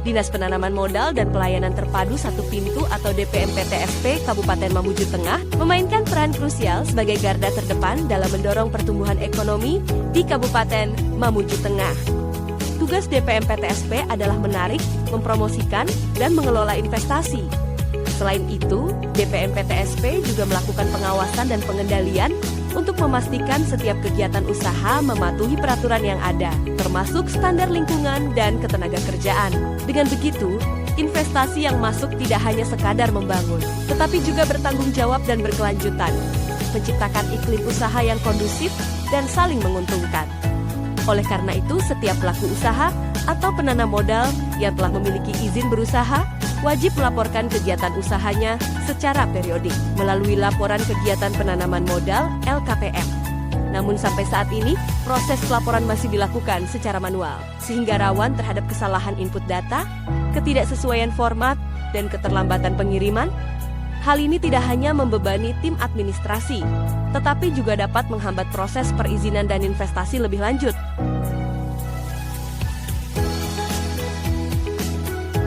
Dinas Penanaman Modal dan Pelayanan Terpadu Satu Pintu atau DPMPTSP Kabupaten Mamuju Tengah memainkan peran krusial sebagai garda terdepan dalam mendorong pertumbuhan ekonomi di Kabupaten Mamuju Tengah. Tugas DPMPTSP adalah menarik, mempromosikan, dan mengelola investasi. Selain itu, DPMPTSP juga melakukan pengawasan dan pengendalian untuk memastikan setiap kegiatan usaha mematuhi peraturan yang ada, termasuk standar lingkungan dan ketenagakerjaan. Dengan begitu, investasi yang masuk tidak hanya sekadar membangun, tetapi juga bertanggung jawab dan berkelanjutan, menciptakan iklim usaha yang kondusif dan saling menguntungkan. Oleh karena itu, setiap pelaku usaha atau penanam modal yang telah memiliki izin berusaha wajib melaporkan kegiatan usahanya secara periodik melalui laporan kegiatan penanaman modal (LKPM). Namun sampai saat ini, proses pelaporan masih dilakukan secara manual, sehingga rawan terhadap kesalahan input data, ketidaksesuaian format, dan keterlambatan pengiriman. Hal ini tidak hanya membebani tim administrasi, tetapi juga dapat menghambat proses perizinan dan investasi lebih lanjut.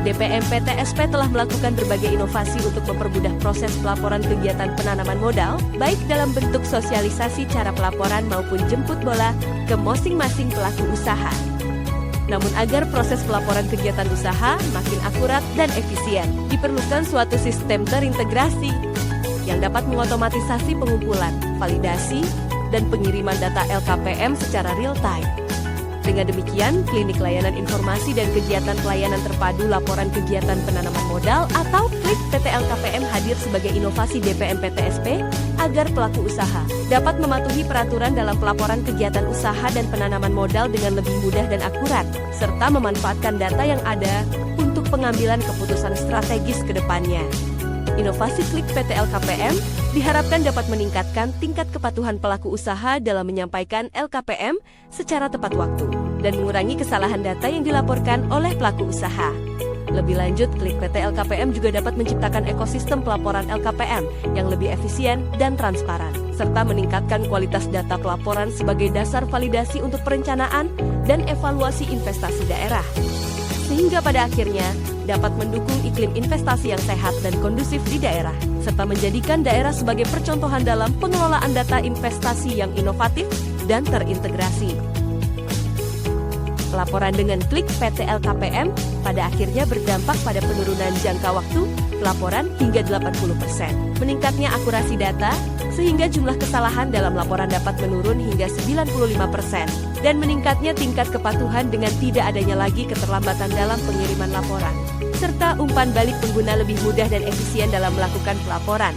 DPMPTSP telah melakukan berbagai inovasi untuk mempermudah proses pelaporan kegiatan penanaman modal, baik dalam bentuk sosialisasi cara pelaporan maupun jemput bola ke masing-masing pelaku usaha. Namun agar proses pelaporan kegiatan usaha makin akurat dan efisien, diperlukan suatu sistem terintegrasi yang dapat mengotomatisasi pengumpulan, validasi, dan pengiriman data LKPM secara real-time. Dengan demikian, Klinik Layanan Informasi dan Kegiatan Pelayanan Terpadu Laporan Kegiatan Penanaman Modal atau KLIP PT LKPM hadir sebagai inovasi DPMPTSP agar pelaku usaha dapat mematuhi peraturan dalam pelaporan kegiatan usaha dan penanaman modal dengan lebih mudah dan akurat, serta memanfaatkan data yang ada untuk pengambilan keputusan strategis ke depannya. Inovasi KLIP PT LKPM diharapkan dapat meningkatkan tingkat kepatuhan pelaku usaha dalam menyampaikan LKPM secara tepat waktu dan mengurangi kesalahan data yang dilaporkan oleh pelaku usaha. Lebih lanjut, KLIP PT LKPM juga dapat menciptakan ekosistem pelaporan LKPM yang lebih efisien dan transparan, serta meningkatkan kualitas data pelaporan sebagai dasar validasi untuk perencanaan dan evaluasi investasi daerah. Sehingga pada akhirnya dapat mendukung iklim investasi yang sehat dan kondusif di daerah, serta menjadikan daerah sebagai percontohan dalam pengelolaan data investasi yang inovatif dan terintegrasi. Laporan dengan KLIP PT LKPM pada akhirnya berdampak pada penurunan jangka waktu laporan hingga 80%, meningkatnya akurasi data, sehingga jumlah kesalahan dalam laporan dapat menurun hingga 95%, dan meningkatnya tingkat kepatuhan dengan tidak adanya lagi keterlambatan dalam pengiriman laporan, serta umpan balik pengguna lebih mudah dan efisien dalam melakukan pelaporan.